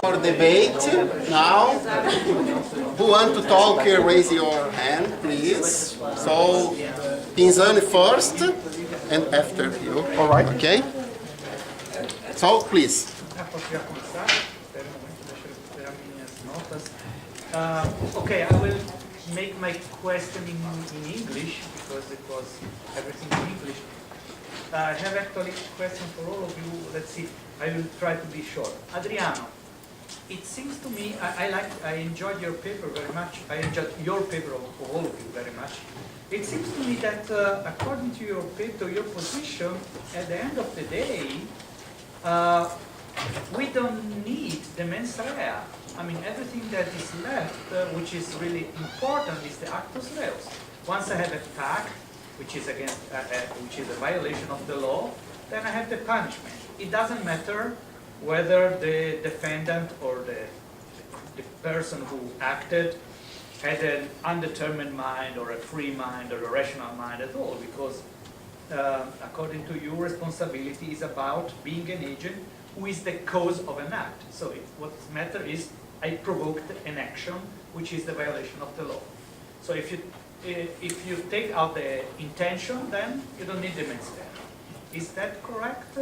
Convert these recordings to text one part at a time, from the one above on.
For debate now. Who want to talk, raise your hand, please. So, Pinzani first, and after you. All right. Okay? So, please. Okay, I will make my question in English because it was everything in English. I have actually a question for all of you. Let's see. I will try to be short. Adriano, it seems to me I enjoyed your paper very much. I enjoyed your paper of all of you very much. It seems to me that according to your paper, your position, at the end of the day, we don't need the mens rea. I mean, everything that is left, which is really important, is the actus reus. Once I have a fact, which is against, which is a violation of the law, then I have the punishment. It doesn't matter whether the defendant or the person who acted had an undetermined mind or a free mind or a rational mind at all, because according to you, responsibility is about being an agent who is the cause of an act. So what matters is I provoked an action which is the violation of the law. So if you take out the intention, then you don't need the mens rea. Is that correct?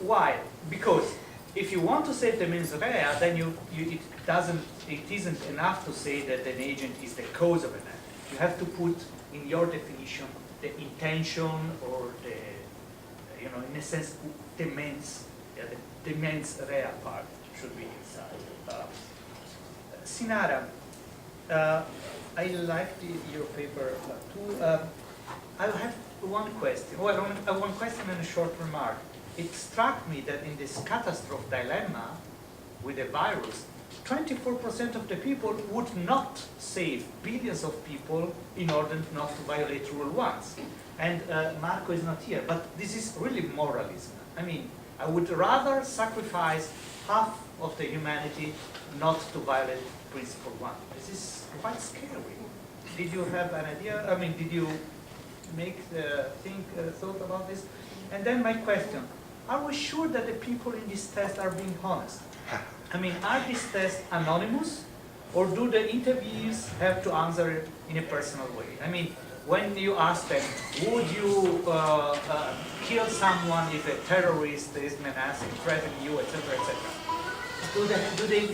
Why? Because if you want to say the mens rea, then it isn't enough to say that an agent is the cause of an act. You have to put in your definition the intention or the, in a sense, the mens rea part should be inside. Sinara, I liked your paper too. I have one question. Well, one question and a short remark. It struck me that in this catastrophe dilemma with the virus, 24% of the people would not save billions of people in order not to violate rule once. And Marco is not here, but this is really moralism. I mean, I would rather sacrifice half of the humanity not to violate principle one. This is quite scary. Did you have an idea? I mean, did you thought about this? And then my question, are we sure that the people in this test are being honest? I mean, are these tests anonymous, or do the interviewees have to answer in a personal way? I mean, when you ask them, would you kill someone if a terrorist is menacing, threatening you, etc., etc., do they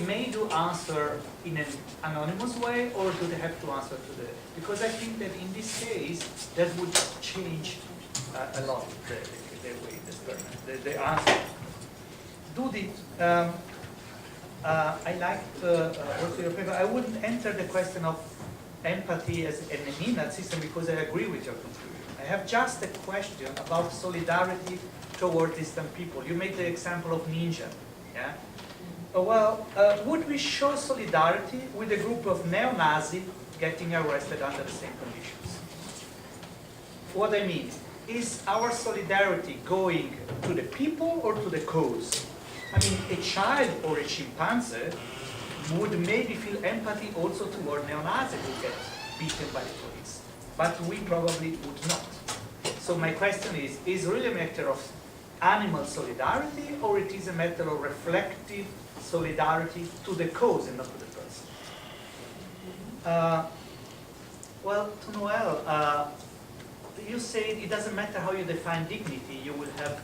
answer in an anonymous way, or do they have to answer to the... Because I think that in this case, that would change a lot the way the answer. I liked also your paper. I wouldn't enter the question of empathy as an enabling system because I agree with your conclusion. I have just a question about solidarity toward distant people. You made the example of ninja. Yeah? Would we show solidarity with a group of neo-Nazis getting arrested under the same conditions? What I mean is our solidarity going to the people or to the cause? I mean, a child or a chimpanzee would maybe feel empathy also toward neo-Nazis who get beaten by the police, but we probably would not. So my question is it really a matter of animal solidarity, or it is a matter of reflective solidarity to the cause and not to the person? To Noel, you said it doesn't matter how you define dignity, you will have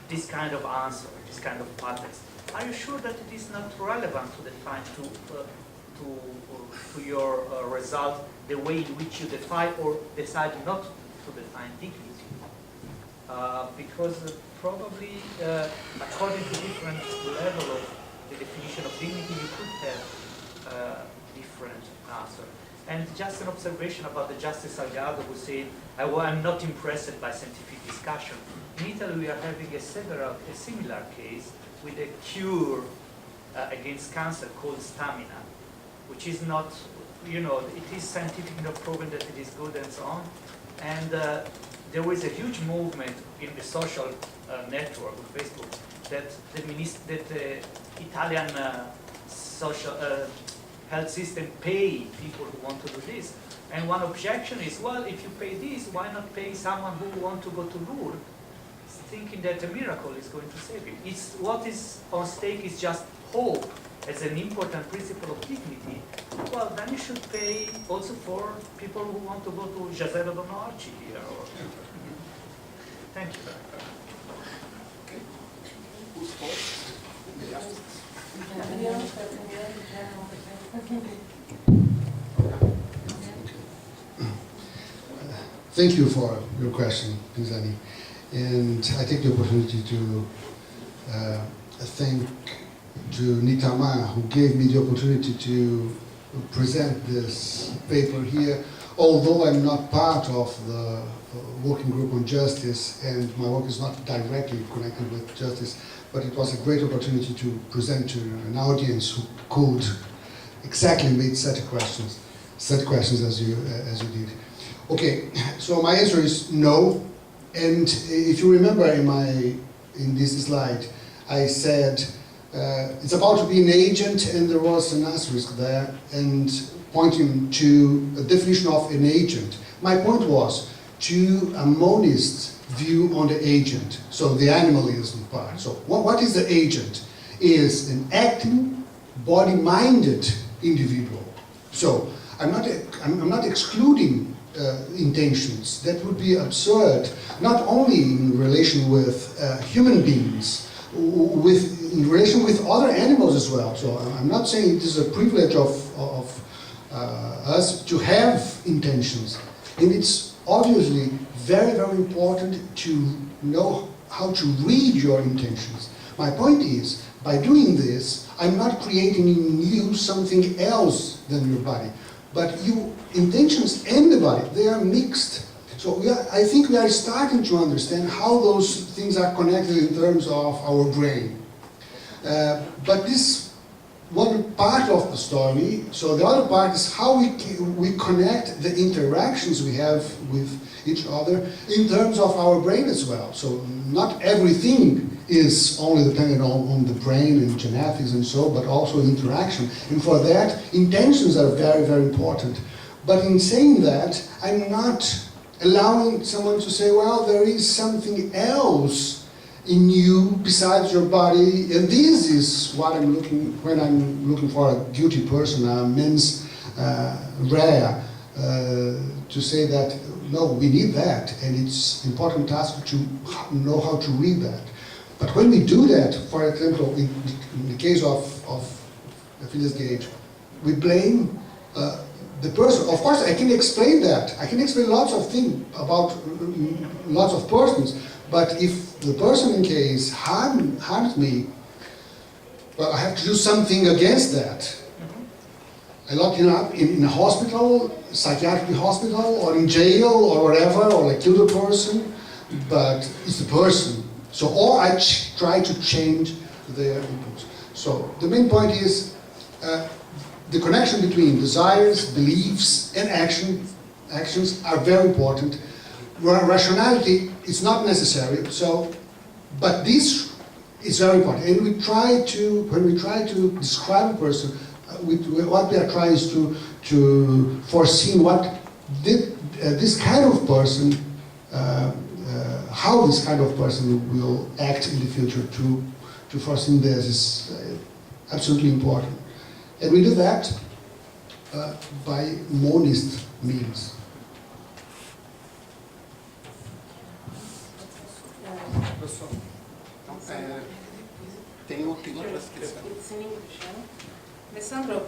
this kind of answer, this kind of context. Are you sure that it is not relevant to define to your result the way in which you define or decide not to define dignity? Because probably, according to different level of the definition of dignity, you could have different answer. And just an observation about the Justice Salgado who said, I'm not impressed by scientific discussion. In Italy, we are having a similar case with a cure against cancer called stamina, which is not, it is scientifically not proven that it is good and so on. And there was a huge movement in the social network of Facebook that the Italian social health system pay people who want to do this. And one objection is, well, if you pay this, why not pay someone who want to go to Lourdes thinking that a miracle is going to save you. It's what is on stake is just hope as an important principle of dignity. Well, then you should pay also for people who want to go to Jazero Donorci here. Or, thank you. Okay. Who's first? Thank you for your question, Pinzani. And I take the opportunity to thank to Nitama, who gave me the opportunity to present this paper here. Although I'm not part of the working group on justice, and my work is not directly connected with justice, but it was a great opportunity to present to an audience who could exactly meet such questions as you did. Okay, so my answer is no. And if you remember in this slide, I said it's about to be an agent, and there was an asterisk there, and pointing to a definition of an agent. My point was to a monist view on the agent, so the animalism part. So what is the agent? Is an acting, body-minded individual. So I'm not excluding intentions. That would be absurd, not only in relation with human beings, in relation with other animals as well. So I'm not saying it is a privilege of us to have intentions. And it's obviously very, very important to know how to read your intentions. My point is, by doing this, I'm not creating in you something else than your body. But your intentions and the body, they are mixed. So I think we are starting to understand how those things are connected in terms of our brain. But this one part of the story, so the other part is how we connect the interactions we have with each other in terms of our brain as well. So not everything is only dependent on the brain and genetics and so, but also interaction. And for that, intentions are very, very important. But in saying that, I'm not allowing someone to say, well, there is something else in you besides your body, and this is what I'm looking, when I'm looking for a guilty person, a mens rea, to say that, no, we need that, and it's important task to know how to read that. But when we do that, for example, in the case of Phyllis Gage, we blame the person. Of course, I can explain that. I can explain lots of things about lots of persons. But if the person in case harms me, well, I have to do something against that. I lock him up in a hospital, psychiatric hospital, or in jail, or whatever, or I kill the person. But it's the person. So, or I try to change their impulse. So the main point is the connection between desires, beliefs, and actions are very important. Rationality is not necessary. So, but this is very important. And we try to, when we try to describe a person, what we are trying is to foresee what did this kind of person. How this kind of person will act in the future. To foresee this is absolutely important. And we do that by monist means. Tem outra questão. It's in English, Alessandro,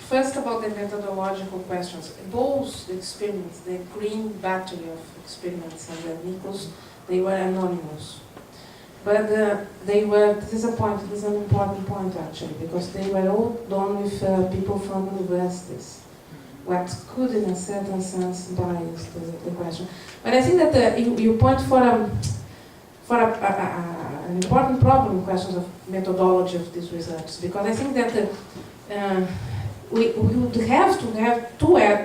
first about the methodological questions. Those experiments, the green battery of experiments and the nickels, they were anonymous. But they were, this is an important point actually, because they were all done with people from universities, what could in a certain sense bias the question. But I think that you point for an important problem in questions of methodology of these results, because I think that we would have to have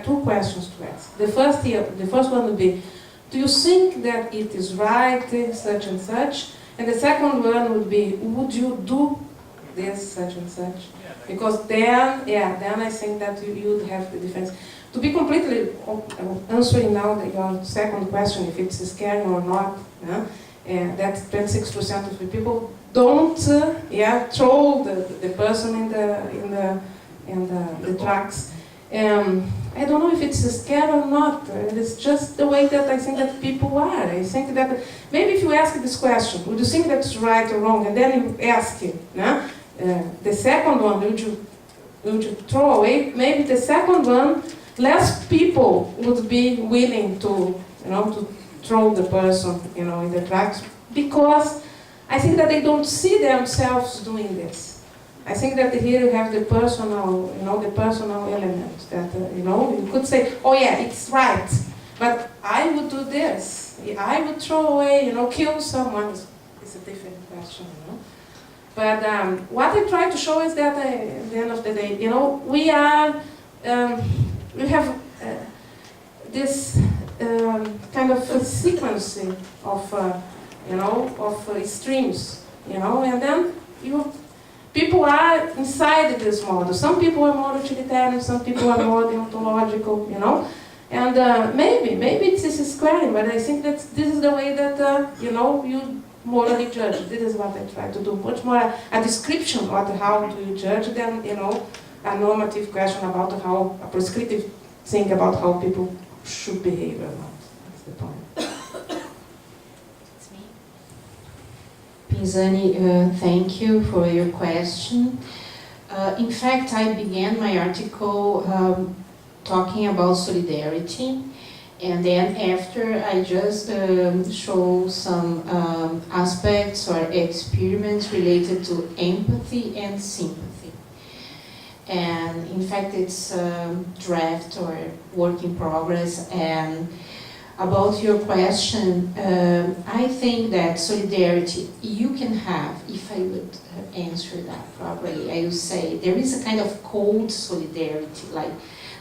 two questions to ask. The first one would be, do you think that it is right, such and such? And the second one would be, would you do this, such and such? Because then I think that you would have the difference. To be completely answering now your second question, if it's scary or not, and that 26% of the people don't throw the person in the tracks. I don't know if it's scared or not. It's just the way that I think that people are. I think that maybe if you ask this question, would you think that's right or wrong, and then you ask the second one, would you throw away? Maybe the second one, less people would be willing to throw the person in the tracks, because I think that they don't see themselves doing this. I think that here you have the personal, the personal element that, you could say, oh yeah, it's right, but I would do this. I would throw away, kill someone. It's a different question, But what I try to show is that at the end of the day, we have this kind of a sequence of, of streams, and then people are inside this model. Some people are more utilitarian, some people are more deontological, and maybe it's this squaring, but I think that this is the way that, you morally judge. This is what I try to do. Much more a description of how do you judge than, a normative question about how, a prescriptive thing about how people should behave or not. That's the point. Pinzani, thank you for your question. In fact, I began my article talking about solidarity, and then after I just show some aspects or experiments related to empathy and sympathy. And in fact, it's a draft or work in progress. And about your question, I think that solidarity you can have, if I would answer that properly, I would say there is a kind of cold solidarity, like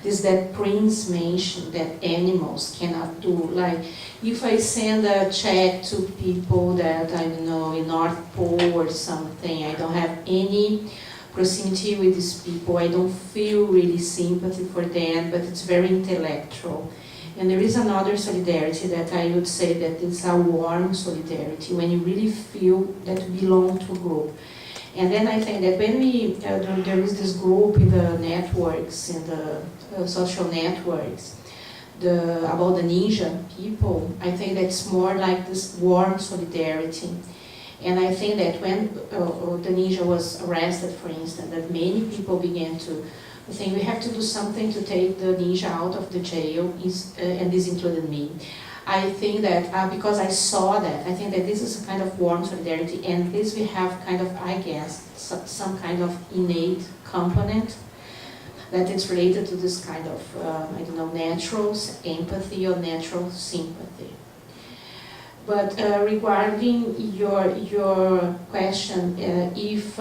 this that Prince mentioned, that animals cannot do. Like if I send a check to people that, I don't know, in North Pole or something, I don't have any proximity with these people, I don't feel really sympathy for them, but it's very intellectual. And there is another solidarity that I would say that it's a warm solidarity, when you really feel that you belong to a group. And then I think that when there is this group in the networks, in the social networks, about the ninja people, I think that's more like this warm solidarity. And I think that when the ninja was arrested, for instance, that many people began to think we have to do something to take the ninja out of the jail, and this included me. I think that because I saw that, I think that this is a kind of warm solidarity, and this we have kind of, I guess, some kind of innate component that is related to this kind of, I don't know, natural empathy or natural sympathy. But regarding your question, if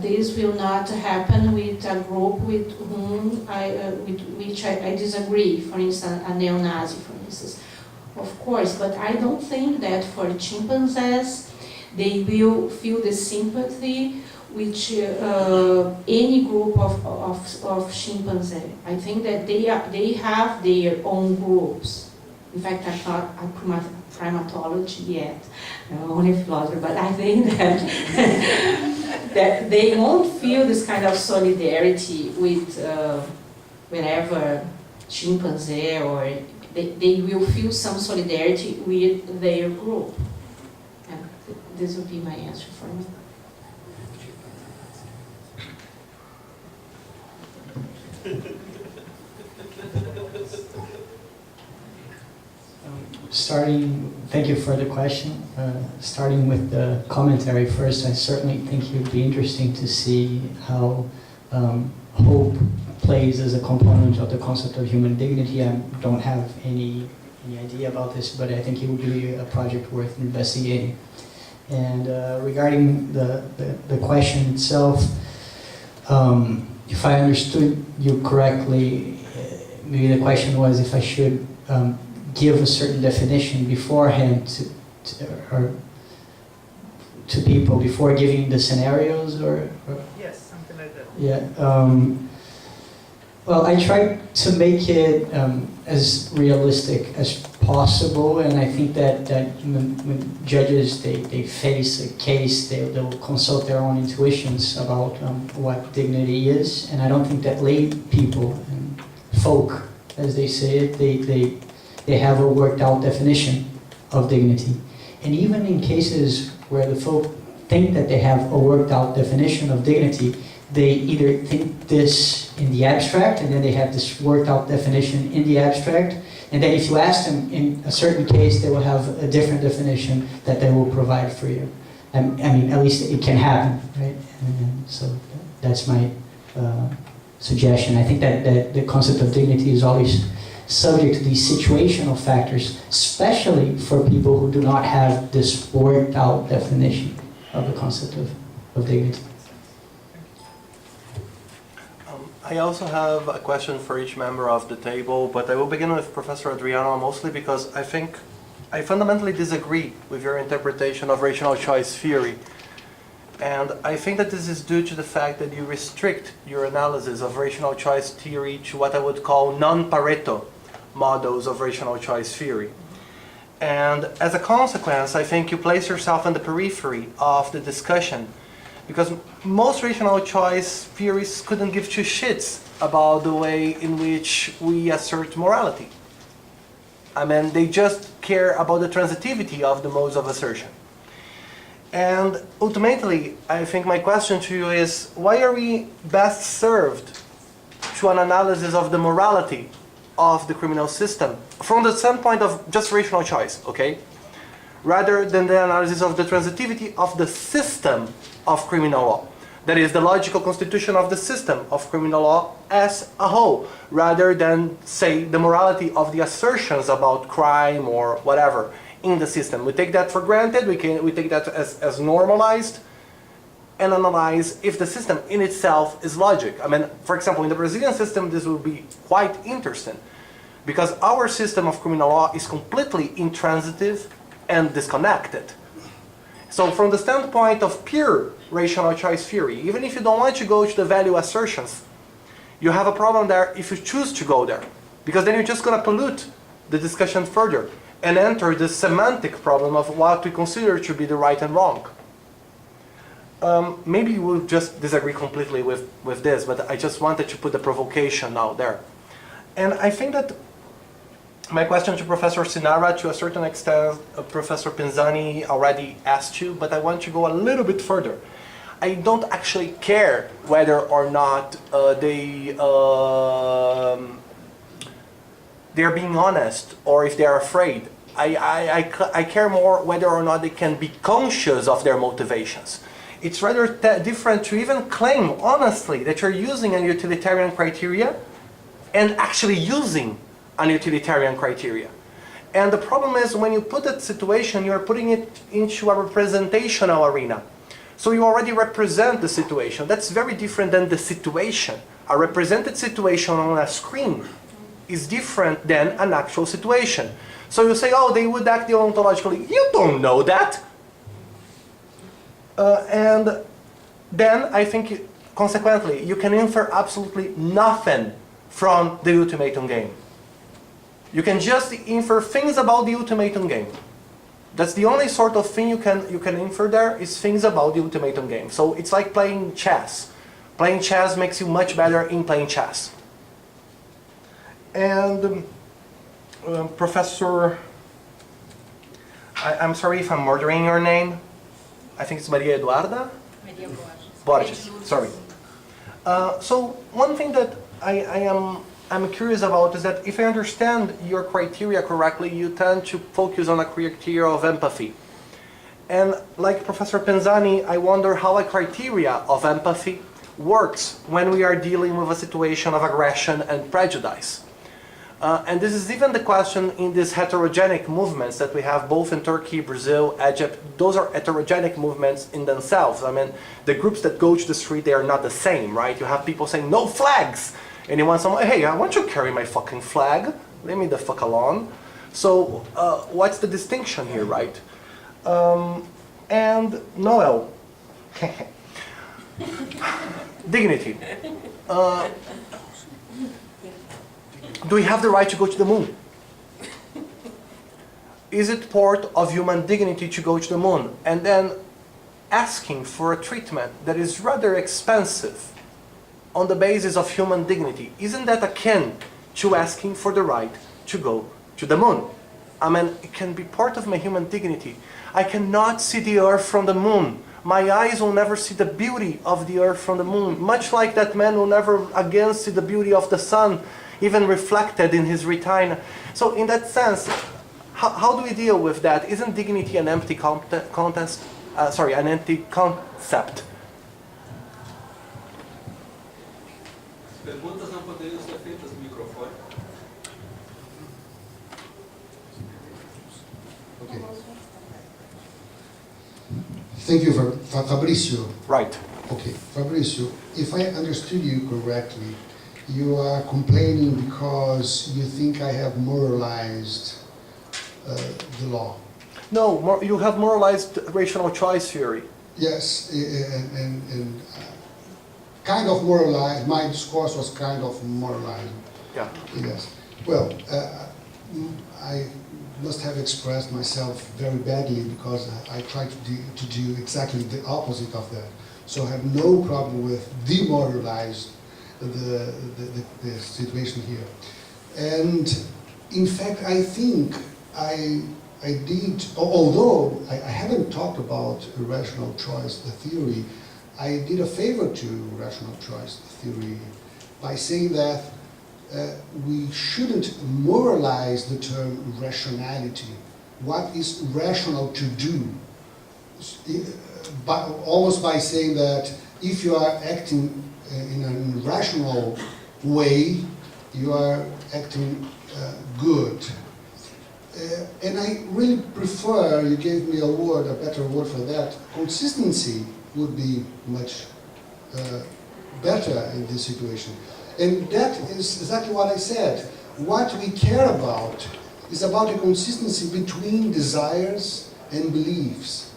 this will not happen with a group with whom with which I disagree, for instance, a neo-Nazi, for instance, of course, but I don't think that for chimpanzees they will feel the sympathy which any group of chimpanzees. I think that they have their own groups. In fact, I'm not a primatology yet, only a philosopher, but I think that that they won't feel this kind of solidarity with whatever chimpanzee, or they will feel some solidarity with their group. And this would be my answer for me. Thank you for the question. Starting with the commentary first, I certainly think it would be interesting to see how hope plays as a component of the concept of human dignity. I don't have any idea about this, but I think it would be a project worth investigating. And regarding the question itself, if I understood you correctly, maybe the question was if I should give a certain definition beforehand to people before giving the scenarios, or Yes, something like that. Yeah. Well, I tried to make it as realistic as possible, and I think that when judges they face a case, they'll consult their own intuitions about what dignity is, and I don't think that lay people and folk, as they say it, they have a worked out definition of dignity. And even in cases where the folk think that they have a worked out definition of dignity, they either think this in the abstract, and then they have this worked out definition in the abstract, and then if you ask them in a certain case, they will have a different definition that they will provide for you. I mean, at least it can happen, right? And so that's my suggestion. I think that the concept of dignity is always subject to these situational factors, especially for people who do not have this worked out definition of the concept of dignity. I also have a question for each member of the table, but I will begin with Professor Adriano, mostly because I think I fundamentally disagree with your interpretation of rational choice theory. And I think that this is due to the fact that you restrict your analysis of rational choice theory to what I would call non-Pareto models of rational choice theory. And as a consequence, I think you place yourself on the periphery of the discussion, because most rational choice theories couldn't give two shits about the way in which we assert morality. I mean, they just care about the transitivity of the modes of assertion. And ultimately, I think my question to you is, why are we best served to an analysis of the morality of the criminal system from the standpoint of just rational choice, okay? Rather than the analysis of the transitivity of the system of criminal law. That is, the logical constitution of the system of criminal law as a whole, rather than, say, the morality of the assertions about crime or whatever in the system. We take that for granted, we take that as normalized, and analyze if the system in itself is logic. I mean, for example, in the Brazilian system, this will be quite interesting, because our system of criminal law is completely intransitive and disconnected. So from the standpoint of pure rational choice theory, even if you don't want to go to the value assertions, you have a problem there if you choose to go there, because then you're just going to pollute the discussion further and enter the semantic problem of what we consider to be the right and wrong. Maybe we'll just disagree completely with this, but I just wanted to put the provocation out there. And I think that my question to Professor Sinara, to a certain extent, Professor Pinzani already asked you, but I want to go a little bit further. I don't actually care whether or not they're being honest or if they're afraid. I care more whether or not they can be conscious of their motivations. It's rather different to even claim honestly that you're using a utilitarian criteria and actually using an utilitarian criteria. And the problem is, when you put that situation, you're putting it into a representational arena. So you already represent the situation. That's very different than the situation. A represented situation on a screen is different than an actual situation. So you say, oh, they would act deontologically. You don't know that. And then I think, consequently, you can infer absolutely nothing from the ultimatum game. You can just infer things about the ultimatum game. That's the only sort of thing you can infer there, is things about the ultimatum game. So it's like playing chess. Playing chess makes you much better in playing chess. And Professor, I'm sorry if I'm murdering your name. I think it's Maria Eduarda? Maria Borges, sorry. So one thing that I'm curious about is that if I understand your criteria correctly, you tend to focus on a criteria of empathy. And like Professor Pinzani, I wonder how a criteria of empathy works when we are dealing with a situation of aggression and prejudice. And this is even the question in these heterogenic movements that we have both in Turkey, Brazil, Egypt. Those are heterogenic movements in themselves. I mean, the groups that go to the street, they are not the same, right? You have people saying, no flags! And you want someone, hey, I want you to carry my fucking flag. Leave me the fuck alone. So what's the distinction here, right? And Noel. Dignity. Do we have the right to go to the moon? is it part of human dignity to go to the moon? And then asking for a treatment that is rather expensive on the basis of human dignity, isn't that akin to asking for the right to go to the moon? I mean, it can be part of my human dignity. I cannot see the Earth from the moon. My eyes will never see the beauty of the Earth from the moon, much like that man will never again see the beauty of the sun, even reflected in his retina. So in that sense, how do we deal with that? Isn't dignity an empty an empty concept? Perguntas não poderiam ser feitas no microfone. Okay. Thank you, Fabrizio. Right. Okay, Fabrizio, if I understood you correctly, you are complaining because you think I have moralized the law. No, you have moralized rational choice theory. Yes, and kind of moralized. My discourse was kind of moralized. Yeah. Yes. Well, I must have expressed myself very badly because I tried to do exactly the opposite of that. So I have no problem with demoralize the situation here. And in fact, I think I did, although I haven't talked about rational choice theory, I did a favor to rational choice theory by saying that we shouldn't moralize the term rationality. What is rational to do? Almost by saying that if you are acting in a rational way, you are acting good. And I really prefer, you gave me a better word for that, consistency would be much better in this situation. And that is exactly what I said. What we care about is about the consistency between desires and beliefs.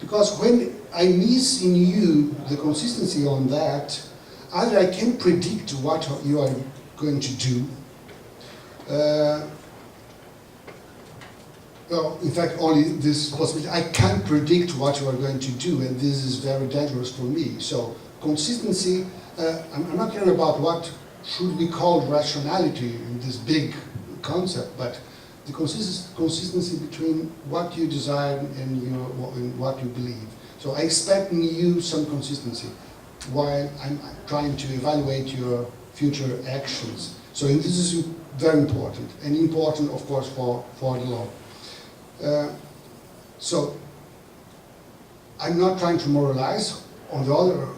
Because when I miss in you the consistency on that, either I can predict what you are going to do, well, in fact, only this possibility, I can't predict what you are going to do, and this is very dangerous for me. So consistency, I'm not caring about what should be called rationality in this big concept, but the consistency between what you desire and what you believe. So I expect in you some consistency while I'm trying to evaluate your future actions. So this is very important, and important, of course, for the law. So I'm not trying to moralize. On the other,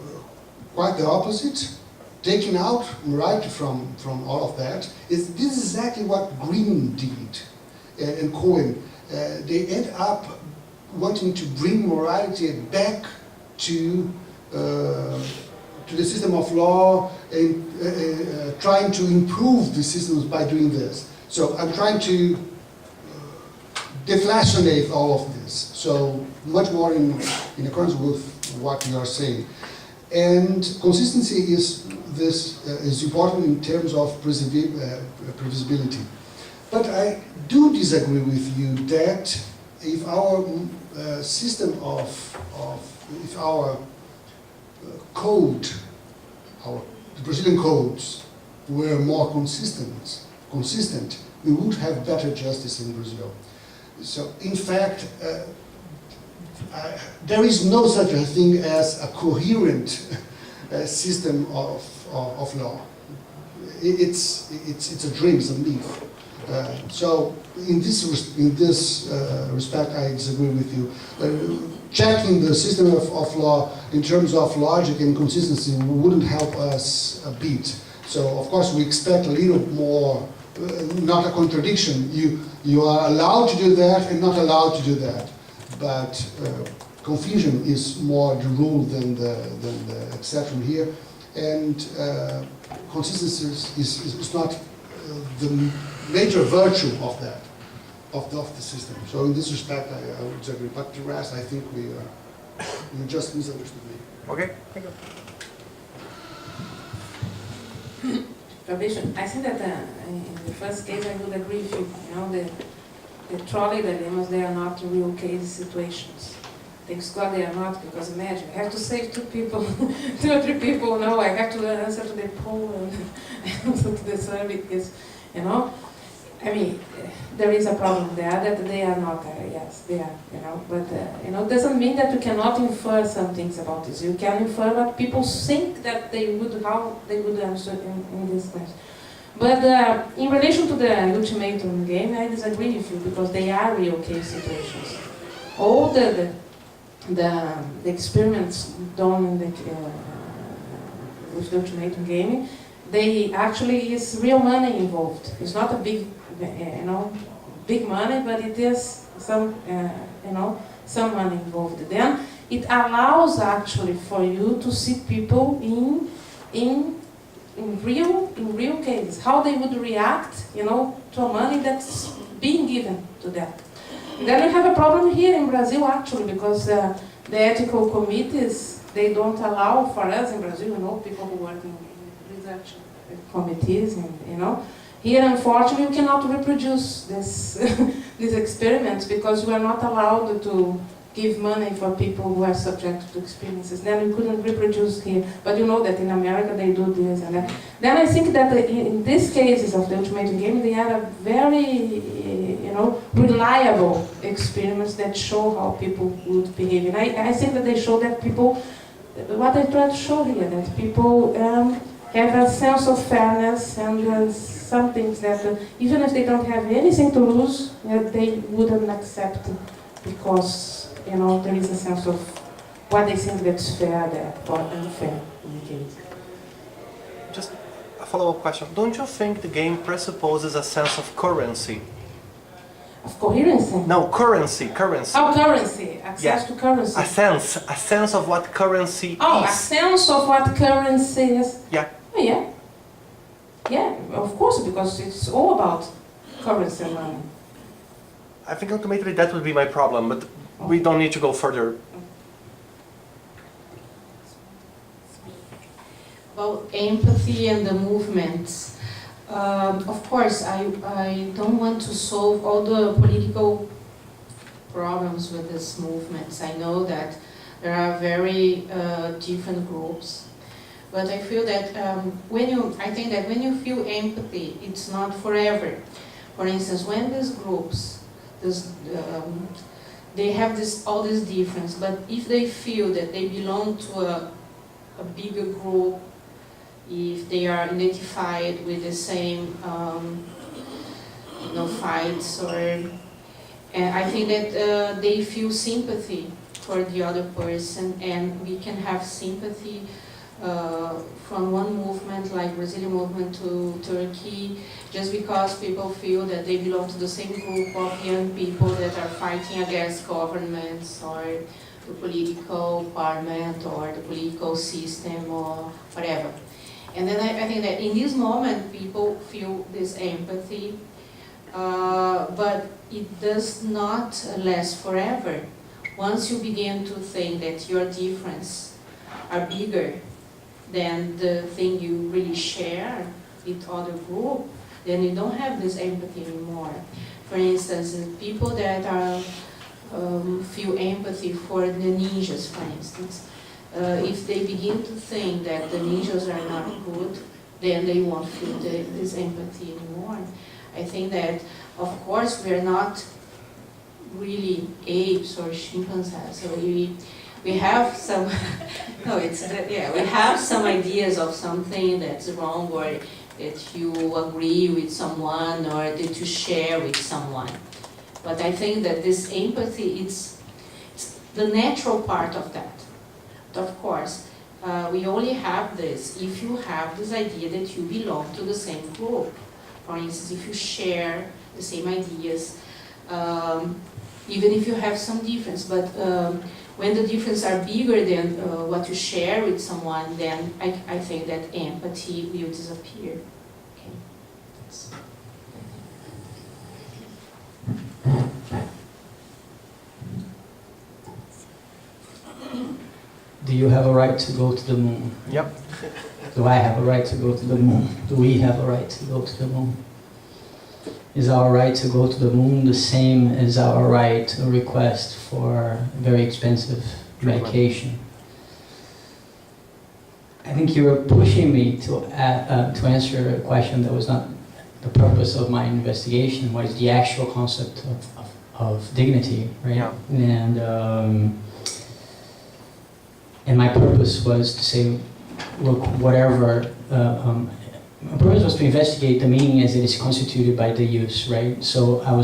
quite the opposite. Taking out morality from all of that this is exactly what Green did and Cohen. They end up wanting to bring morality back to the system of law and trying to improve the systems by doing this. So I'm trying to deflationate all of this. So much more in accordance with what you are saying. And consistency is important in terms of previsibility. But I do disagree with you that if our system if our code, the Brazilian codes were more consistent, we would have better justice in Brazil. So in fact, there is no such a thing as a coherent system of law. It's a dream, it's a myth. So in this respect, I disagree with you. Checking the system of law in terms of logic and consistency wouldn't help us a bit. So of course we expect a little more, not a contradiction. You are allowed to do that and not allowed to do that. But confusion is more the rule than the exception here. And consistency is not the major virtue of that, of the system. So in this respect, I would disagree. But the rest, I think you just misunderstood me. Okay, thank you. Fabrizio, I think that in the first case I would agree with you. You know, the trolley dilemmas, they are not real case situations. Thanks God they are not, because imagine, I have to save 2 people, 2 or 3 people, no, I have to answer to the poll and to the service, you know. I mean, there is a problem there that they are not there, yes, they are, you know, but, you know, doesn't mean that you cannot infer some things about this. You can infer what people think that they would, how they would answer in this question. But in relation to the ultimatum game, I disagree with you, because they are real case situations. All the experiments done in the, with the ultimatum game, they actually is real money involved. It's not a big, you know, big money, but it is some, you know, some money involved. Then it allows actually for you to see people in real cases, how they would react, you know, to money that's being given to them. And then we have a problem here in Brazil actually, because the ethical committees, they don't allow for us in Brazil, you know, people who work in research committees, and you know, here unfortunately you cannot reproduce this these experiments, because you are not allowed to give money for people who are subject to experiences. Then we couldn't reproduce here, but you know that in America they do this and that. Then I think that in these cases of the ultimatum game, they are a very, you know, reliable experiments that show how people would behave. And I think that they show that people, what I try to show here, that people have a sense of fairness, and some things that even if they don't have anything to lose, they wouldn't accept, because, you know, there is a sense of what they think that's fair there, or unfair in the case. Just a follow-up question. Don't you think the game presupposes a sense of currency? Of coherency? No, currency. Oh, currency. Access to currency. A sense of what currency Oh, is. a sense of what currency is. Yeah. Oh, yeah. Yeah, of course, because it's all about currency and money. I think ultimately that would be my problem, but we don't need to go further. About empathy and the movements. Of course, I don't want to solve all the political problems with these movements. I know that there are very different groups, but I feel that I think that when you feel empathy, it's not forever. For instance, when these groups, they have all this difference, but if they feel that they belong to a bigger group, if they are identified with the same you know, fights, and I think that they feel sympathy for the other person, and we can have sympathy from one movement like Brazilian movement to Turkey, just because people feel that they belong to the same group of young people that are fighting against governments or the political parliament or the political system or whatever. And then I think that in this moment people feel this empathy, but it does not last forever. Once you begin to think that your differences are bigger than the thing you really share with other group, then you don't have this empathy anymore. For instance, people that are feel empathy for the ninjas, for instance, if they begin to think that the ninjas are not good, then they won't feel this empathy anymore. I think that, of course, we are not really apes or chimpanzees, so we have some no, we have some ideas of something that's wrong, or that you agree with someone, or that you share with someone. But I think that this empathy, it's the natural part of that. But of course, we only have this if you have this idea that you belong to the same group. For instance, if you share the same ideas, even if you have some difference, but when the differences are bigger than what you share with someone, then I think that empathy will disappear. Okay. Do you have a right to go to the moon? Yep. Do I have a right to go to the moon? Do we have a right to go to the moon? is our right to go to the moon the same as our right to request for very expensive medication? I think you're pushing me to answer a question that was not the purpose of my investigation. What is the actual concept of dignity, right? Yeah. And my purpose was to say, look, whatever. My purpose was to investigate the meaning as it is constituted by the use, right? So I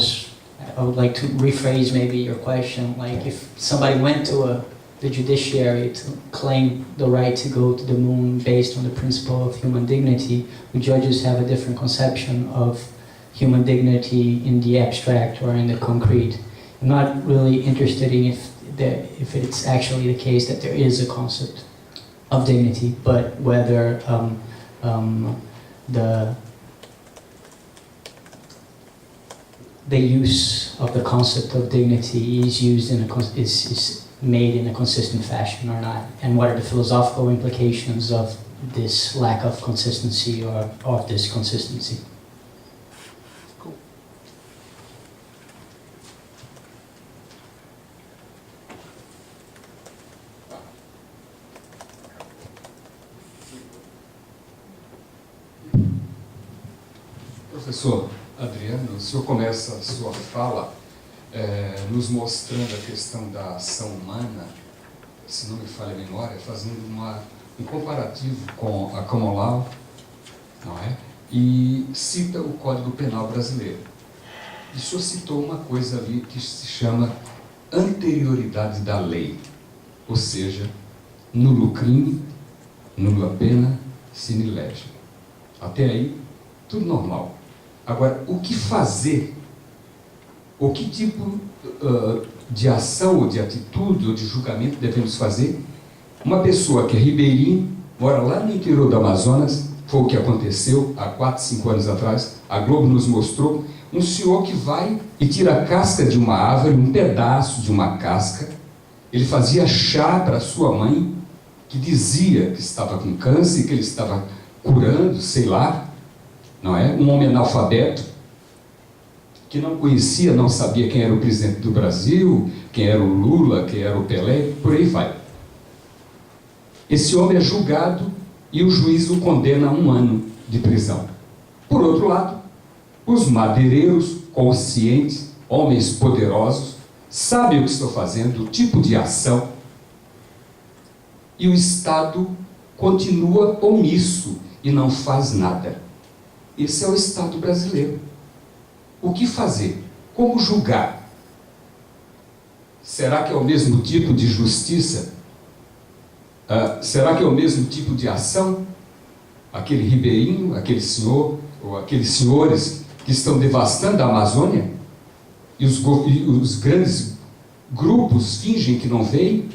would like to rephrase maybe your question, like if somebody went to the judiciary to claim the right to go to the moon based on the principle of human dignity, would judges have a different conception of human dignity in the abstract or in the concrete? I'm not really interested in if it's actually the case that there is a concept of dignity, but whether the use of the concept of dignity is used is made in a consistent fashion or not, and what are the philosophical implications of this lack of consistency or of this consistency. Cool. Professor Adriano, o senhor começa a sua fala nos mostrando a questão da ação humana, se não me falha a memória, fazendo um comparativo com a common law, não é? E cita o Código Penal brasileiro. E o senhor citou uma coisa ali que se chama anterioridade da lei, ou seja, nulo crime, nula pena, sine lege. Até aí, tudo normal. Agora, o que fazer? Ou que tipo de ação, ou de atitude, ou de julgamento devemos fazer? Uma pessoa que é ribeirinho, mora lá no interior do Amazonas, foi o que aconteceu há 4, 5 anos atrás, a Globo nos mostrou, um senhor que vai e tira a casca de uma árvore, um pedaço de uma casca, ele fazia chá para sua mãe, que dizia que estava com câncer, que ele estava curando, sei lá, não é? Um homem analfabeto, que não conhecia, não sabia quem era o presidente do Brasil, quem era o Lula, quem era o Pelé, por aí vai. Esse homem é julgado e o juiz o condena a 1 ano de prisão. Por outro lado, os madeireiros conscientes, homens poderosos, sabem o que estão fazendo, o tipo de ação, e o Estado continua omisso e não faz nada. Esse é o Estado brasileiro. O que fazer? Como julgar? Será que é o mesmo tipo de justiça? Será que é o mesmo tipo de ação? Aquele ribeirinho, aquele senhor, ou aqueles senhores que estão devastando a Amazônia? E os grandes grupos fingem que não veem?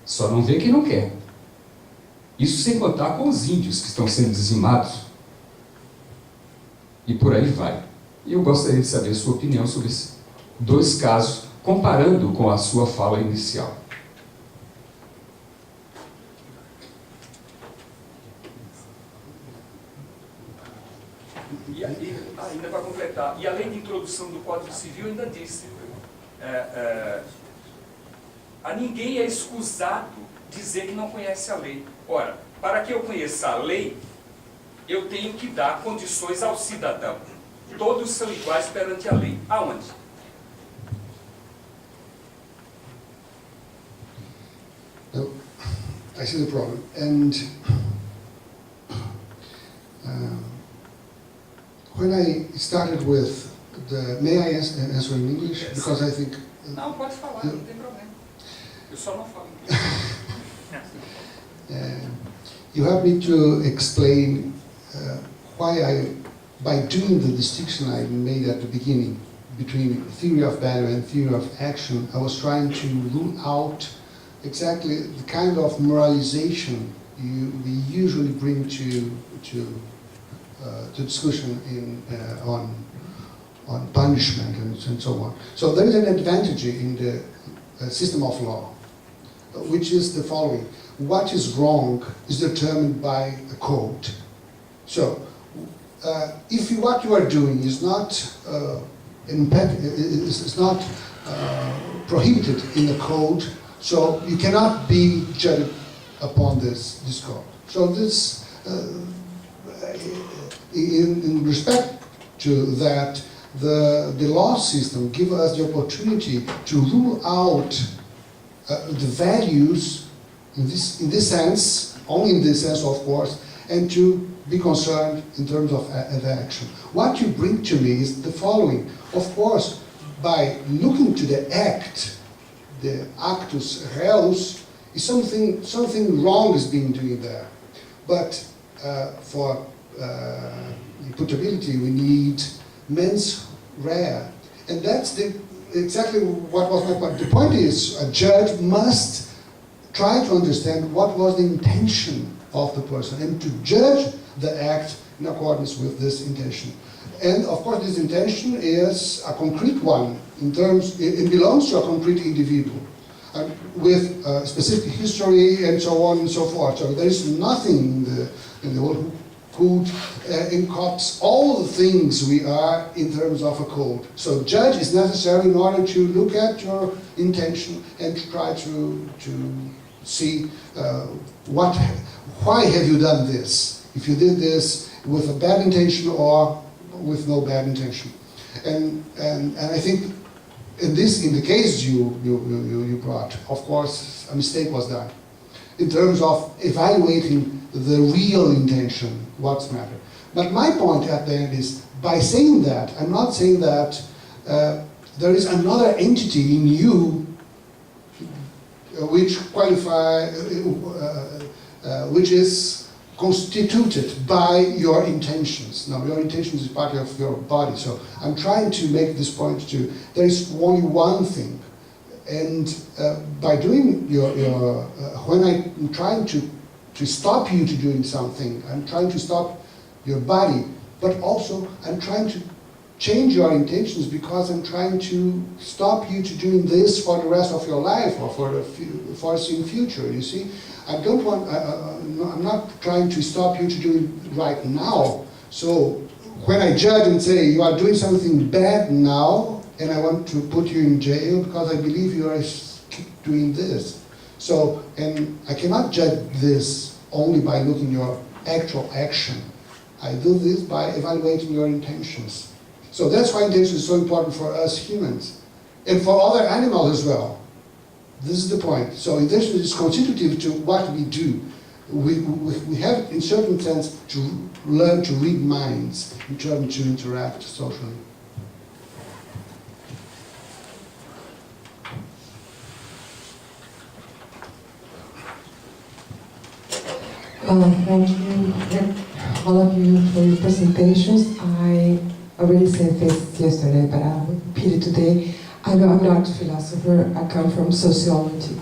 Só não vê quem não quer. Isso sem contar com os índios que estão sendo dizimados. E por aí vai. E eu gostaria de saber a sua opinião sobre esses 2 casos, comparando com a sua fala inicial. E ainda para completar, e além de introdução do Código Civil, ainda disse, a ninguém é escusado dizer que não conhece a lei. Ora, para que eu conheça a lei, eu tenho que dar condições ao cidadão. Todos são iguais perante a lei. Aonde? No, I see the problem. And when I started with may I answer in English? Yes. Because I think... Não, pode falar, não tem problema. Eu só não falo inglês. You helped me to explain why by doing the distinction I made at the beginning between theory of value and theory of action, I was trying to rule out exactly the kind of moralization we usually bring to discussion on punishment and so on. So there is an advantage in the system of law, which is the following. What is wrong is determined by a code. So if what you are doing is not is not prohibited in the code, so you cannot be judged upon this code. So this, in respect to that, the law system gives us the opportunity to rule out the values in this sense, only in this sense, of course, and to be concerned in terms of action. What you bring to me is the following. Of course, by looking to the act, the actus reus, is something wrong is being doing there. But for imputability, we need mens rea, and that's exactly what was my point. The point is, a judge must try to understand what was the intention of the person and to judge the act in accordance with this intention. And of course, this intention is a concrete one. It belongs to a concrete individual with specific history and so on and so forth. So there is nothing in the world who encompasses all the things we are in terms of a code. So judge is necessary in order to look at your intention and to try to see why have you done this? If you did this with a bad intention or with no bad intention. And I think in the case you brought, of course, a mistake was done in terms of evaluating the real intention, what's matter. But my point at the end is, by saying that, I'm not saying that there is another entity in you which which is constituted by your intentions. Now, your intentions is part of your body, so I'm trying to make this point to, there is only one thing. And by doing when I'm trying to stop you to doing something, I'm trying to stop your body, but also I'm trying to change your intentions because I'm trying to stop you to doing this for the rest of your life or for the foreseeing future, you see? I'm not trying to stop you to do it right now. So when I judge and say you are doing something bad now and I want to put you in jail because I believe you are doing this. So, and I cannot judge this only by looking at your actual action. I do this by evaluating your intentions. So that's why intention is so important for us humans and for other animals as well. This is the point. So intention is constitutive to what we do. We have, in certain sense, to learn to read minds in terms to interact socially. Thank you, all of you, for your presentations. I already said this yesterday, but I'll repeat it today. I'm not a philosopher, I come from sociology.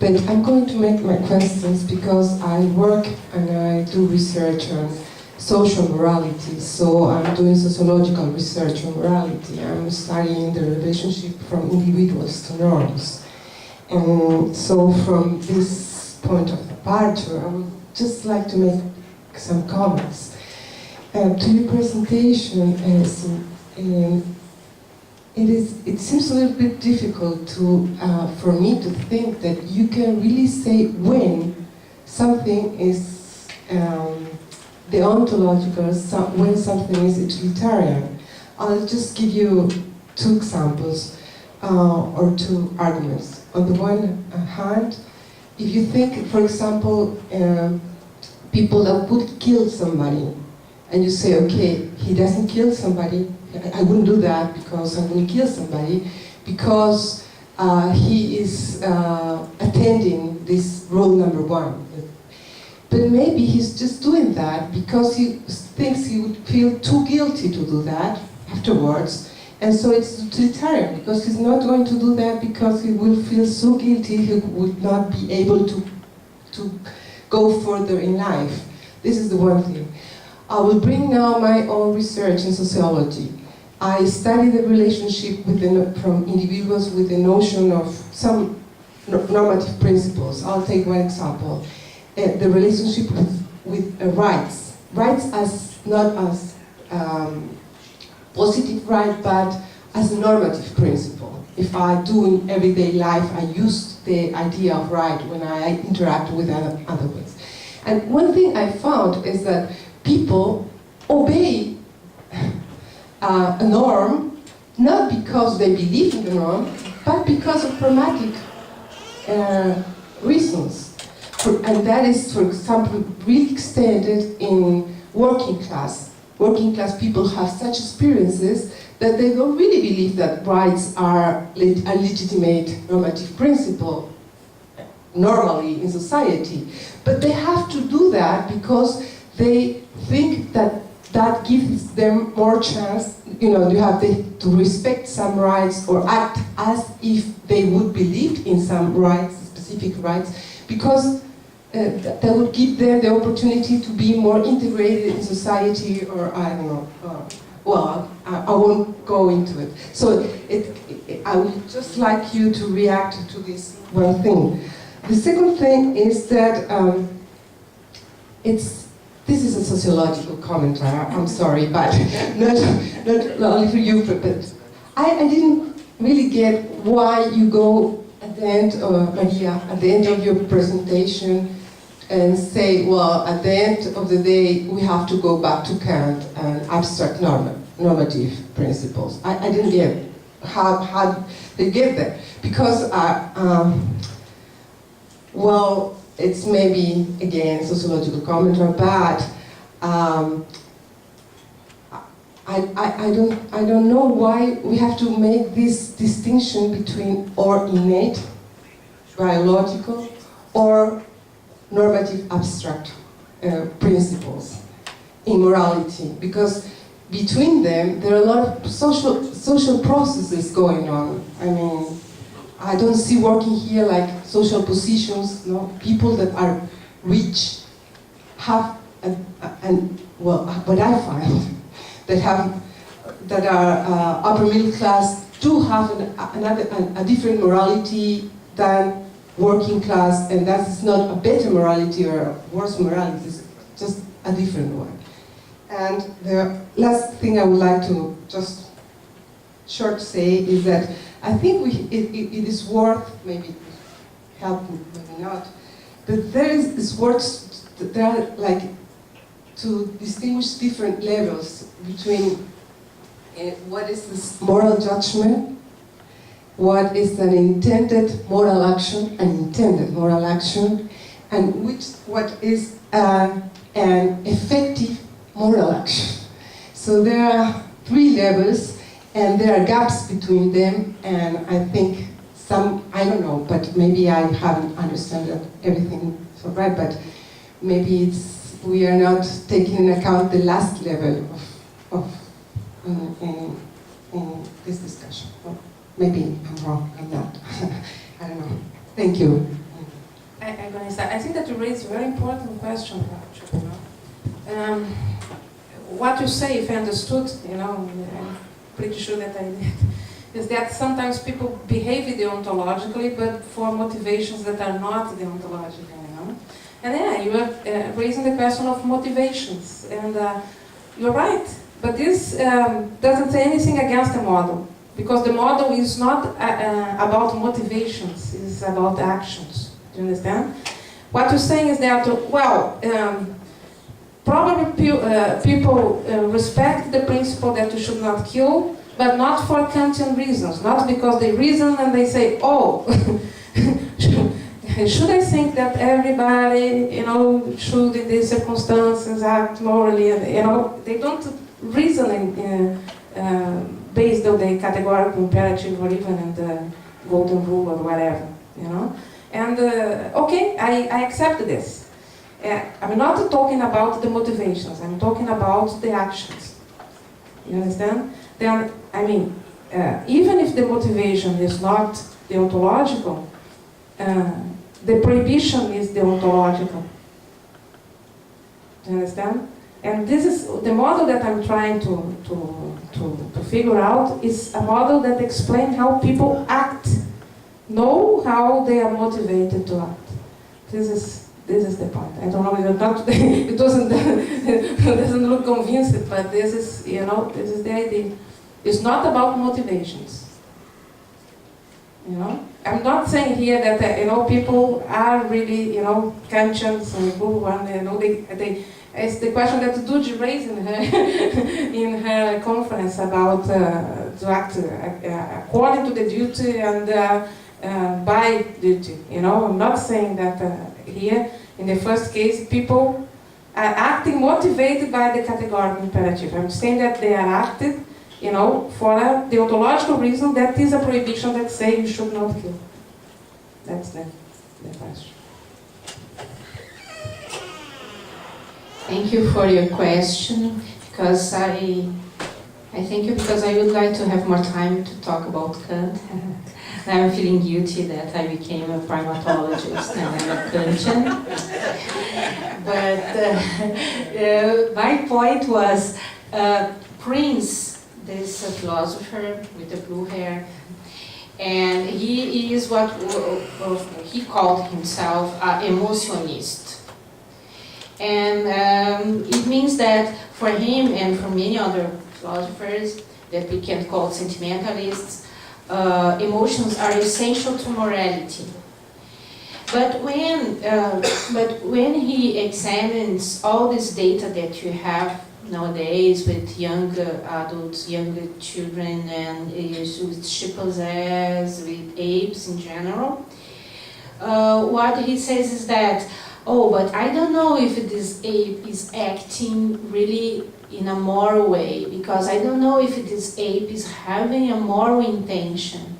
But I'm going to make my questions because I work and I do research on social morality. So I'm doing sociological research on morality. I'm studying the relationship from individuals to norms. And so from this point of departure, I would just like to make some comments. To your presentation, it seems a little bit difficult for me to think that you can really say when something is deontological, when something is utilitarian. I'll just give you two examples or two arguments. On the one hand, if you think, for example, people that would kill somebody, and you say, okay, he doesn't kill somebody, I wouldn't do that because I'm going to kill somebody, because he is attending this rule number one. But maybe he's just doing that because he thinks he would feel too guilty to do that afterwards, and so it's utilitarian, because he's not going to do that because he will feel so guilty he would not be able to go further in life. This is the one thing. I will bring now my own research in sociology. I study the relationship from individuals with the notion of some normative principles. I'll take one example. The relationship with rights. Rights as not as positive right, but as a normative principle. If I do in everyday life, I use the idea of right when I interact with others. And one thing I found is that people obey a norm, not because they believe in the norm, but because of pragmatic reasons. And that is, for example, really extended in working class. Working class people have such experiences that they don't really believe that rights are a legitimate normative principle normally in society. But they have to do that because they think that that gives them more chance, you have to respect some rights or act as if they would believe in some rights, specific rights, because that would give them the opportunity to be more integrated in society, or I don't know. Well, I won't go into it. So I would just like you to react to this one thing. The second thing is that this is a sociological commentary, I'm sorry, but not only for you, but I didn't really get why you go at the end, Maria, at the end of your presentation and say, well, at the end of the day, we have to go back to Kant and abstract normative principles. I didn't get how they get there, because, well, it's maybe, again, sociological commentary, but I don't know why we have to make this distinction between or innate, biological, or normative abstract principles in morality, because between them there are a lot of social processes going on. I mean, I don't see working here like social positions. People that are rich have well, what I find that are upper middle class do have a different morality than working class, and that is not a better morality or a worse morality, it's just a different one. And the last thing I would like to just short say is that I think it is worth, maybe help, maybe not, but it's worth, there are like, to distinguish different levels between what is this moral judgment, what is an intended moral action, and what is an effective moral action. So there are 3 levels, and there are gaps between them, and I think I don't know, but maybe I haven't understood everything so right, but maybe we are not taking into account the last level in this discussion. Well, maybe I'm wrong, I'm not. I don't know. Thank you. I'm going to say, I think that you raised a very important question, actually. What you say, if I understood, I'm pretty sure that I did, is that sometimes people behave deontologically, but for motivations that are not deontological, And yeah, you are raising the question of motivations, and you're right. But this doesn't say anything against the model, because the model is not about motivations, it's about actions. Do you understand? What you're saying is that, well, probably people respect the principle that you should not kill, but not for Kantian reasons, not because they reason and they say, oh, should I think that everybody, should in these circumstances act morally? They don't reason based on the categorical imperative or even in the golden rule or whatever, And okay, I accept this. I'm not talking about the motivations. I'm talking about the actions. You understand? Then, even if the motivation is not deontological, the prohibition is deontological. You understand? And this is the model that I'm trying to figure out is a model that explains how people act, know how they are motivated to act. This is This is the point. I don't know, you're not, it doesn't, doesn't look convincing, but this is, you know, this is the idea. It's not about motivations. You know, I'm not saying here that you know, people are really, you know, conscious and who, and you know, they. It's the question that Dude raised in her in her conference about to act according to the duty and by duty. You know, I'm not saying that here in the first case people are acting motivated by the categorical imperative. I'm saying that they are acted, you know, for a deontological reason that is a prohibition that say you should not kill. That's the question. Thank you for your question, because I thank you because I would like to have more time to talk about Kant. Now I'm feeling guilty that I became a primatologist and I'm a Kantian. But my point was Prince, this philosopher with the blue hair, and he is what he called himself an emotionist. And it means that for him and for many other philosophers that we can call sentimentalists, emotions are essential to morality. But when he examines all this data that you have nowadays with young adults, young children, and with chimpanzees, with apes in general, what he says is that, oh, but I don't know if this ape is acting really in a moral way, because I don't know if this ape is having a moral intention.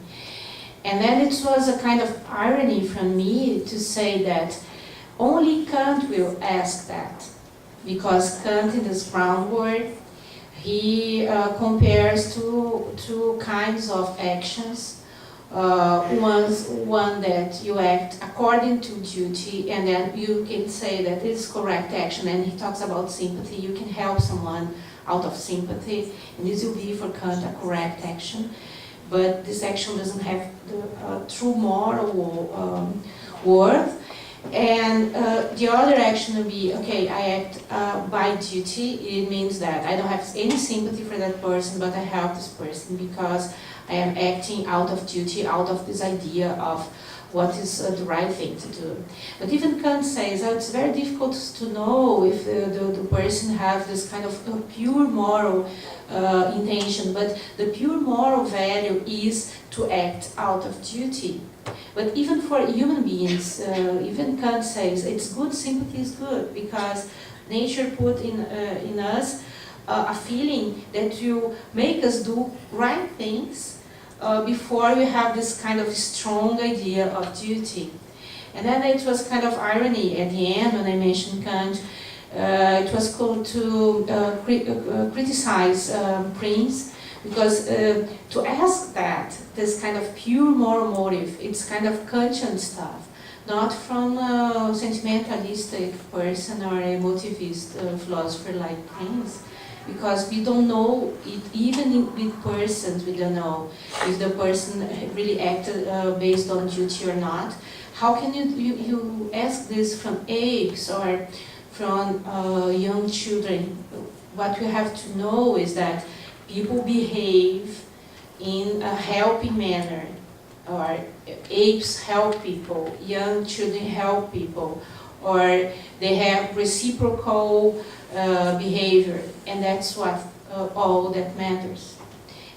And then it was a kind of irony from me to say that only Kant will ask that, because Kant in this groundwork, he compares two kinds of actions. One that you act according to duty, and then you can say that it's correct action, and he talks about sympathy. You can help someone out of sympathy, and this will be for Kant a correct action, but this action doesn't have the true moral worth. And the other action will be, okay, I act by duty. It means that I don't have any sympathy for that person, but I help this person because I am acting out of duty, out of this idea of what is the right thing to do. But even Kant says that it's very difficult to know if the person has this kind of pure moral intention, but the pure moral value is to act out of duty. But even for human beings, even Kant says it's good, sympathy is good, because nature put in us a feeling that you make us do right things before we have this kind of strong idea of duty. And then it was kind of irony at the end when I mentioned Kant. It was called to criticize Prince, because to ask that, this kind of pure moral motive, it's kind of Kantian stuff, not from a sentimentalistic person or a emotivist philosopher like Prince. Because we don't know it, even with persons, we don't know if the person really acted based on duty or not. How can you ask this from apes or from young children? What we have to know is that people behave in a helping manner, or apes help people, young children help people, or they have reciprocal behavior, and that's what all that matters.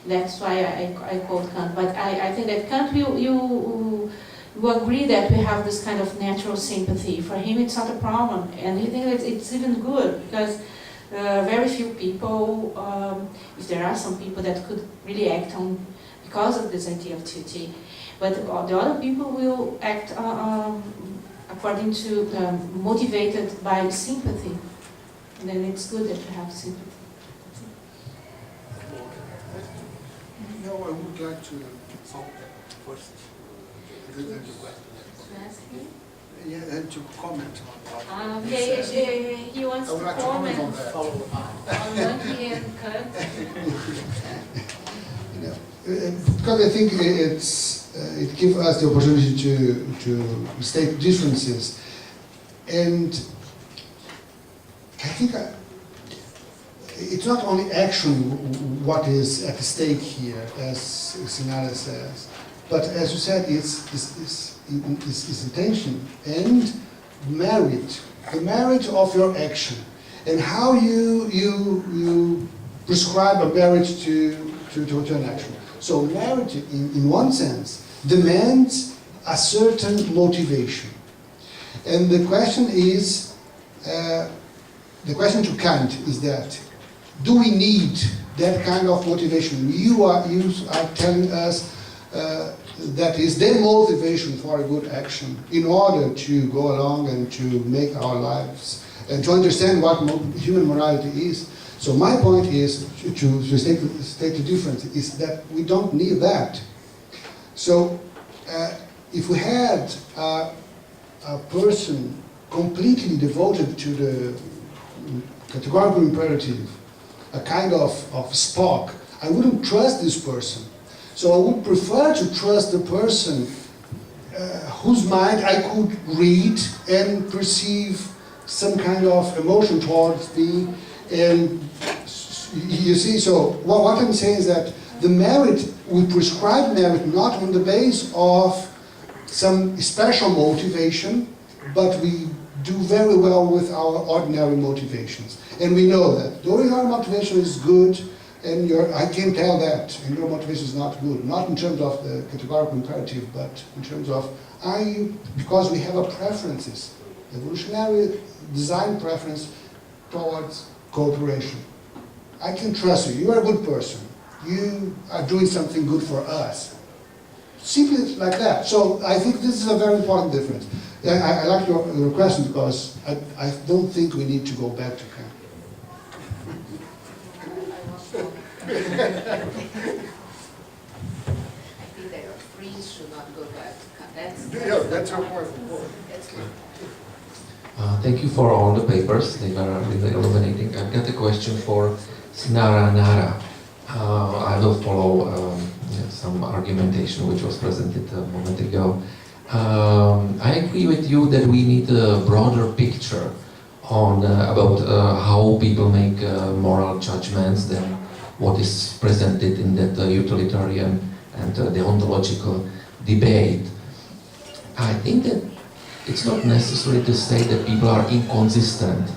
That's why I quote Kant. But I think that Kant you agree that we have this kind of natural sympathy. For him, it's not a problem, and he thinks that it's even good, because very few people, if there are some people that could really act on because of this idea of duty, but the other people will act according to motivated by sympathy. And then it's good that you have sympathy. No, I would like to First. yeah, and to comment on that. He wants I would to like to comment on comment that. on Monkey and Kant. Because I think it gives us the opportunity to state differences. And I think it's not only action what is at stake here, as Sinara says, but as you said, it's intention and merit, the merit of your action, and how you prescribe a merit to an action. So merit, in one sense, demands a certain motivation. And the question is, the question to Kant is that, do we need that kind of motivation? You are telling us that is the motivation for a good action in order to go along and to make our lives and to understand what human morality is. So my point is, to state the difference, is that we don't need that. So if we had a person completely devoted to the categorical imperative, a kind of Spock, I wouldn't trust this person. So I would prefer to trust the person whose mind I could read and perceive some kind of emotion towards me. And you see, so what I'm saying is that the merit, we prescribe merit not on the base of some special motivation, but we do very well with our ordinary motivations. And we know that. Though your motivation is good, and I can tell that, and your motivation is not good, not in terms of the categorical imperative, but in terms of, because we have a preferences, evolutionary design preference towards cooperation. I can trust you. You are a good person. You are doing something good for us. Simply like that. So I think this is a very important difference. I like your question because I don't think we need to go back to Kant. I think that our freeze should not go back to Kant. That's your point. Thank you for all the papers. They were really illuminating. I've got a question for Sinara Nara. I will follow some argumentation which was presented a moment ago. I agree with you that we need a broader picture on about how people make moral judgments than what is presented in that utilitarian and deontological debate. I think that it's not necessary to say that people are inconsistent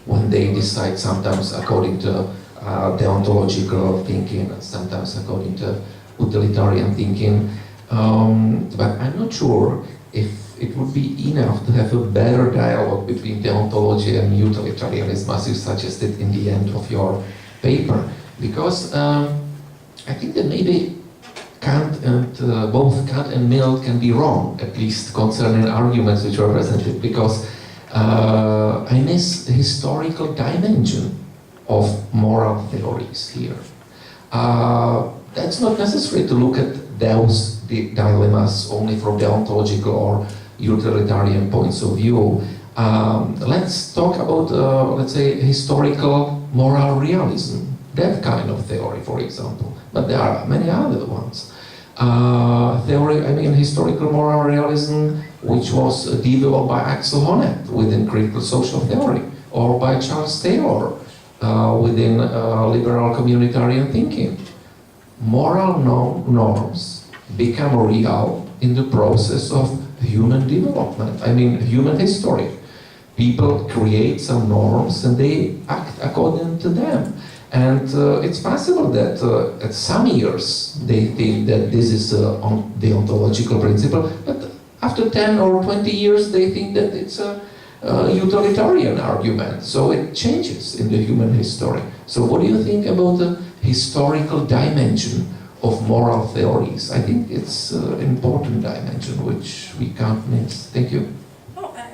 when they decide, sometimes according to deontological thinking and sometimes according to utilitarian thinking. But I'm not sure if it would be enough to have a better dialogue between deontology and utilitarianism, as you suggested in the end of your paper. Because I think that maybe Kant and both Kant and Mill can be wrong, at least concerning arguments which were presented, because I miss the historical dimension of moral theories here. That's not necessary to look at those dilemmas only from deontological or utilitarian points of view. Let's talk about, let's say, historical moral realism. That kind of theory, for example, but there are many other ones. Historical moral realism, which was developed by Axel Honneth within critical social theory, or by Charles Taylor within liberal communitarian thinking. Moral norms become real in the process of human development, human history. People create some norms and they act according to them. And it's possible that at some years they think that this is the ontological principle, but after 10 or 20 years they think that it's a utilitarian argument. So it changes in the human history. So what do you think about the historical dimension of moral theories? I think it's an important dimension which we can't miss. Thank you.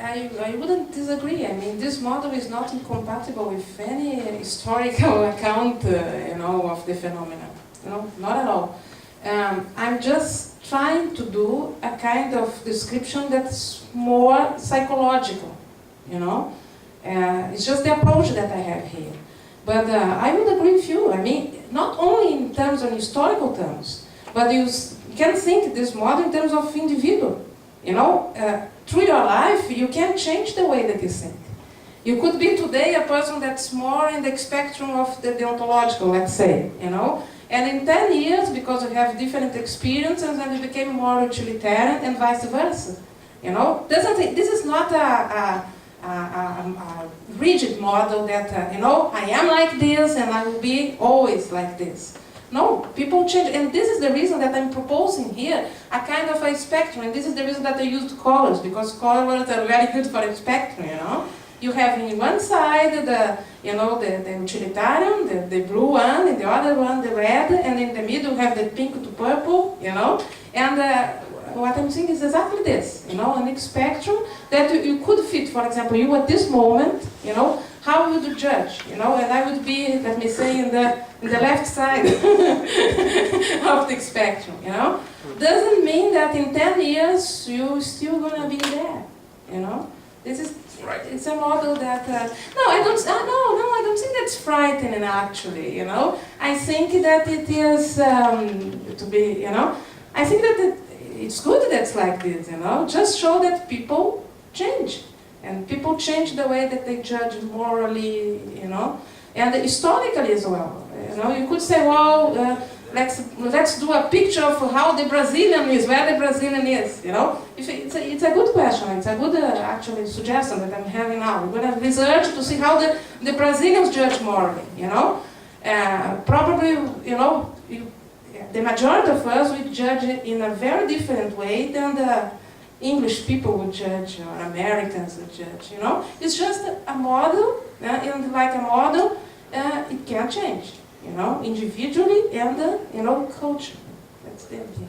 I wouldn't disagree. This model is not incompatible with any historical account, of the phenomenon. Not at all. I'm just trying to do a kind of description that's more psychological. It's just the approach that I have here. But I would agree with you. Not only in terms of historical terms, but you can think this model in terms of individual. You know, through your life, you can change the way that you think. You could be today a person that's more in the spectrum of the deontological, let's say, you know, and in 10 years, because you have different experiences, and you became more utilitarian and vice versa. You know, this is not a rigid model that, you know, I am like this and I will be always like this. No, people change, and this is the reason that I'm proposing here a kind of a spectrum, and this is the reason that I used colors, because colors are very good for a spectrum, you know. You have in one side the, you know, the utilitarian, the blue one, and the other one the red, and in the middle you have the pink to purple, you know. And what I'm saying is exactly this, you know, a spectrum that you could fit, for example, you at this moment, you know, how would you judge, you know, and I would be, let me say, in the left side of the spectrum, you know. Doesn't mean that in 10 years you're still gonna be there, you know. This is, it's a model that, no, I don't think that's frightening actually, you know. I think that it is, to be, you know, I think that it's good that it's like this, you know. Just show that people change. And people change the way that they judge morally, you know, and historically as well. You know, you could say, well, let's do a picture of how the Brazilian is, where the Brazilian is, you know. It's a good question, it's a good actually suggestion that I'm having now. We're going to research to see how the Brazilians judge morally, you know. Probably, you know, the majority of us would judge it in a very different way than the English people would judge, or Americans would judge, you know. It's just a model, and like a model, it can change, you know, individually and, you know, culture. That's the idea.